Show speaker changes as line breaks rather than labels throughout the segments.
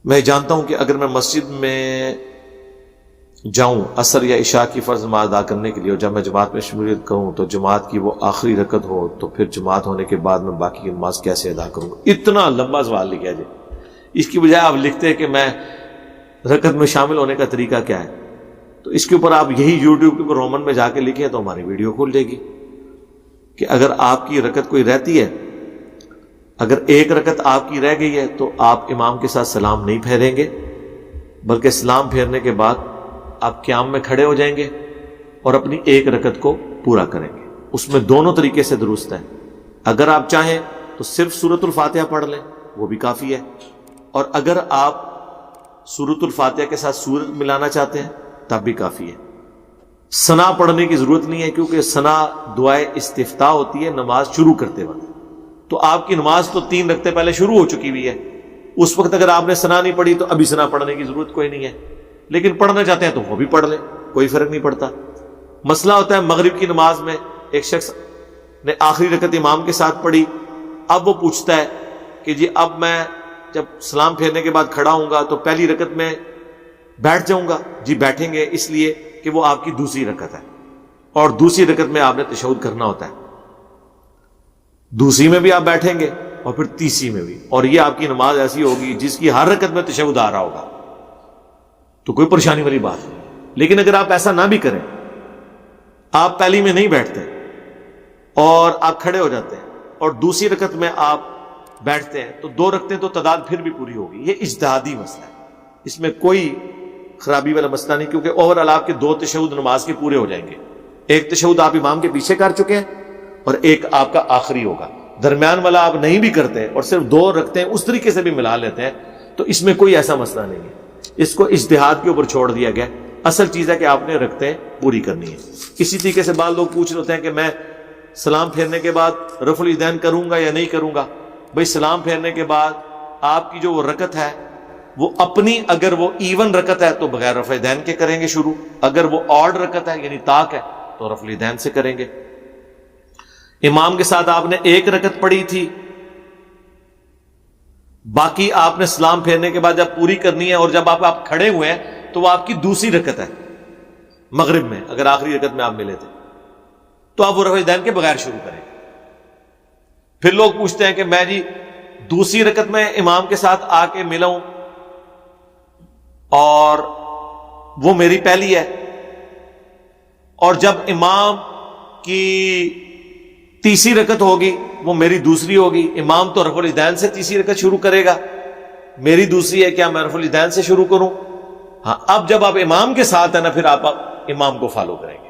میں جانتا ہوں کہ اگر میں مسجد میں جاؤں عصر یا عشاء کی فرض نماز ادا کرنے کے لیے، اور جب میں جماعت میں شمولیت کروں تو جماعت کی وہ آخری رکعت ہو، تو پھر جماعت ہونے کے بعد میں باقی کی نماز کیسے ادا کروں گا؟ اتنا لمبا سوال لکھا جائے، اس کی بجائے آپ لکھتے ہیں کہ میں رکعت میں شامل ہونے کا طریقہ کیا ہے، تو اس کے اوپر آپ یہی یوٹیوب کے اوپر رومن میں جا کے لکھیں تو ہماری ویڈیو کھل جائے گی کہ اگر آپ کی رکعت کوئی رہتی ہے، اگر ایک رکعت آپ کی رہ گئی ہے تو آپ امام کے ساتھ سلام نہیں پھیریں گے، بلکہ سلام پھیرنے کے بعد آپ قیام میں کھڑے ہو جائیں گے اور اپنی ایک رکعت کو پورا کریں گے۔ اس میں دونوں طریقے سے درست ہے۔ اگر آپ چاہیں تو صرف سورۃ الفاتحہ پڑھ لیں، وہ بھی کافی ہے، اور اگر آپ سورۃ الفاتحہ کے ساتھ سورت ملانا چاہتے ہیں تب بھی کافی ہے۔ ثنا پڑھنے کی ضرورت نہیں ہے، کیونکہ ثنا دعائے استفتاح ہوتی ہے نماز شروع کرتے وقت، تو آپ کی نماز تو 3 رکعتیں پہلے شروع ہو چکی ہوئی ہے، اس وقت اگر آپ نے ثنا نہیں پڑھی تو ابھی ثنا پڑھنے کی ضرورت کوئی نہیں ہے، لیکن پڑھنا چاہتے ہیں تو وہ بھی پڑھ لیں، کوئی فرق نہیں پڑتا۔ مسئلہ ہوتا ہے مغرب کی نماز میں ایک شخص نے آخری رکعت امام کے ساتھ پڑھی، اب وہ پوچھتا ہے کہ جی اب میں جب سلام پھیرنے کے بعد کھڑا ہوں گا تو پہلی رکعت میں بیٹھ جاؤں گا؟ جی بیٹھیں گے، اس لیے کہ وہ آپ کی دوسری رکعت ہے، اور دوسری رکعت میں آپ نے تشہد کرنا ہوتا ہے، دوسری میں بھی آپ بیٹھیں گے اور پھر تیسری میں بھی، اور یہ آپ کی نماز ایسی ہوگی جس کی ہر رکعت میں تشہد آ رہا ہوگا، تو کوئی پریشانی والی بات نہیں۔ لیکن اگر آپ ایسا نہ بھی کریں، آپ پہلی میں نہیں بیٹھتے اور آپ کھڑے ہو جاتے ہیں اور دوسری رکعت میں آپ بیٹھتے ہیں، تو 2 رکعتیں تو تعداد پھر بھی پوری ہوگی۔ یہ اجتہادی مسئلہ ہے، اس میں کوئی خرابی والا مسئلہ نہیں، کیونکہ اوورآل آپ کے 2 تشہد نماز کے پورے ہو جائیں گے۔ ایک تشہد آپ امام کے پیچھے کر چکے ہیں اور ایک آپ کا آخری ہوگا، درمیان والا آپ نہیں بھی کرتے اور صرف 2 رکعتیں اس طریقے سے بھی ملا لیتے ہیں، تو اس میں کوئی ایسا مسئلہ نہیں ہے، اس کو اجتہاد کے اوپر چھوڑ دیا گیا۔ اصل چیز ہے کہ آپ نے رکعتیں پوری کرنی ہے۔ اسی طریقے سے بعض لوگ پوچھ رہے ہوتے ہیں کہ میں سلام پھیرنے کے بعد رفع الیدین کروں گا یا نہیں کروں گا؟ بھئی سلام پھیرنے کے بعد آپ کی جو وہ رکعت ہے وہ اپنی، اگر وہ ایون رکعت ہے تو بغیر رفع الیدین کے کریں گے شروع، اگر وہ آڈ رکعت ہے یعنی طاق ہے تو رفع الیدین سے کریں گے۔ امام کے ساتھ آپ نے 1 رکعت پڑھی تھی، باقی آپ نے سلام پھیرنے کے بعد جب پوری کرنی ہے اور جب آپ کھڑے ہوئے ہیں تو وہ آپ کی دوسری رکعت ہے مغرب میں، اگر آخری رکعت میں آپ ملے تھے تو آپ وہ رفع الیدین کے بغیر شروع کریں۔ پھر لوگ پوچھتے ہیں کہ میں جی دوسری رکعت میں امام کے ساتھ آ کے ملا ہوں اور وہ میری پہلی ہے، اور جب امام کی تیسری رکعت ہوگی وہ میری دوسری ہوگی، امام تو رفع الیدین سے تیسری رکعت شروع کرے گا، میری دوسری ہے، کیا میں رفع الیدین سے شروع کروں؟ ہاں، اب جب آپ امام کے ساتھ ہیں نا، پھر آپ امام کو فالو کریں گے،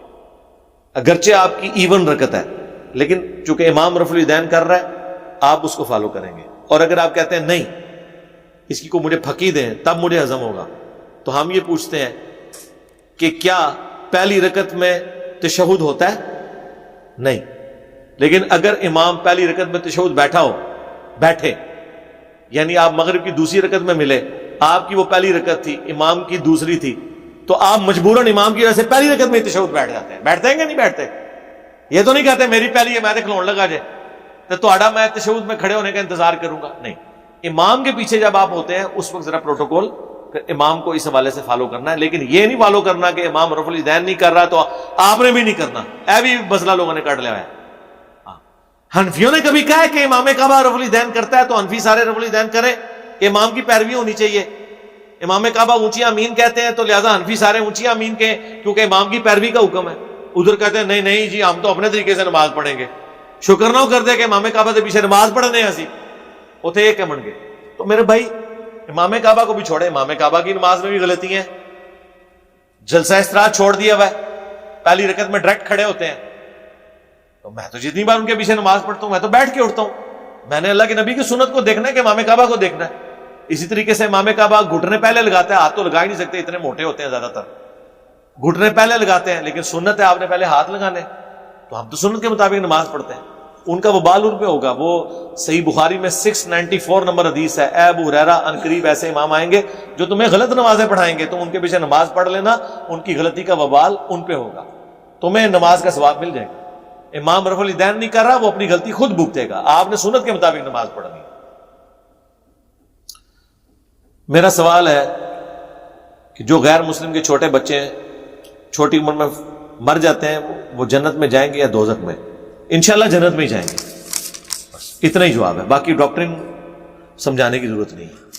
اگرچہ آپ کی ایون رکعت ہے، لیکن چونکہ امام رفع الیدین کر رہا ہے آپ اس کو فالو کریں گے۔ اور اگر آپ کہتے ہیں نہیں اس کی کو مجھے پھکی دیں تب مجھے ہضم ہوگا، تو ہم یہ پوچھتے ہیں کہ کیا پہلی رکعت میں تشہد ہوتا ہے؟ نہیں، لیکن اگر امام پہلی رکعت میں تشہد بیٹھے یعنی آپ مغرب کی دوسری رکعت میں ملے، آپ کی وہ پہلی رکعت تھی، امام کی دوسری تھی، تو آپ مجبوراً امام کی وجہ سے پہلی رکعت میں تشہد بیٹھ جاتے ہیں۔ بیٹھتے ہیں کہ نہیں بیٹھتے؟ یہ تو نہیں کہتے میری پہلی ہے میں تو کھلون لگا جائے تو میں تشہد میں کھڑے ہونے کا انتظار کروں گا، نہیں، امام کے پیچھے جب آپ ہوتے ہیں اس وقت ذرا پروٹوکول پھر امام کو اس حوالے سے فالو کرنا ہے، لیکن یہ نہیں فالو کرنا کہ امام رفع الیدین نہیں کر رہا تو آپ نے بھی نہیں کرنا، اے بھی مسئلہ لوگوں نے کاٹ لیا ہے۔ حنفیوں نے کبھی کہا ہے کہ امام کعبہ رفع الیدین کرتا ہے تو حنفی سارے رفع الیدین کریں کہ امام کی پیروی ہونی چاہیے؟ امام کعبہ اونچی آمین کہتے ہیں تو لہذا حنفی سارے اونچی آمین کہیں کیونکہ امام کی پیروی کا حکم ہے۔ ادھر کہتے ہیں نہیں نہیں جی ہم تو اپنے طریقے سے نماز پڑھیں گے، شکر نہ کرتے کہ امام کعبہ کے پیچھے نماز پڑھنے اسی اتنے یہ کمن گے۔ تو میرے بھائی امام کعبہ کو بھی چھوڑے، امام کعبہ کی نماز میں بھی غلطی ہیں، جلسہ استراحت چھوڑ دیا ہوا ہے، پہلی رکعت میں ڈائریکٹ کھڑے ہوتے ہیں، تو میں تو جتنی بار ان کے پیچھے نماز پڑھتا ہوں میں تو بیٹھ کے اٹھتا ہوں، میں نے اللہ کے نبی کی سنت کو دیکھنا ہے کہ امام کعبہ کو دیکھنا ہے۔ اسی طریقے سے امام کعبہ گھٹنے پہلے لگاتا ہے، ہاتھ تو لگا ہی نہیں سکتے اتنے موٹے ہوتے ہیں زیادہ تر، گھٹنے پہلے لگاتے ہیں، لیکن سنت ہے آپ نے پہلے ہاتھ لگانے، تو ہم تو سنت کے مطابق نماز پڑھتے ہیں۔ ان کا وبال ان پہ ہوگا، وہ صحیح بخاری میں 694 نمبر حدیث ہے، اے ابو ہریرہ ان قریب ایسے امام آئیں گے جو تمہیں غلط نمازیں پڑھائیں گے، تم ان کے پیچھے نماز پڑھ لینا، ان کی غلطی کا وبال ان پہ ہوگا، تمہیں نماز کا ثواب مل جائے گا۔ امام رفع الیدین نہیں کر رہا، وہ اپنی غلطی خود بھگتے گا، آپ نے سنت کے مطابق نماز پڑھنی۔ میرا سوال ہے کہ جو غیر مسلم کے چھوٹے بچے ہیں چھوٹی عمر میں مر جاتے ہیں وہ جنت میں جائیں گے یا دوزخ میں؟ انشاءاللہ جنت میں ہی جائیں گے. بس اتنا ہی جواب ہے، باقی ڈاکٹرنگ سمجھانے کی ضرورت نہیں ہے.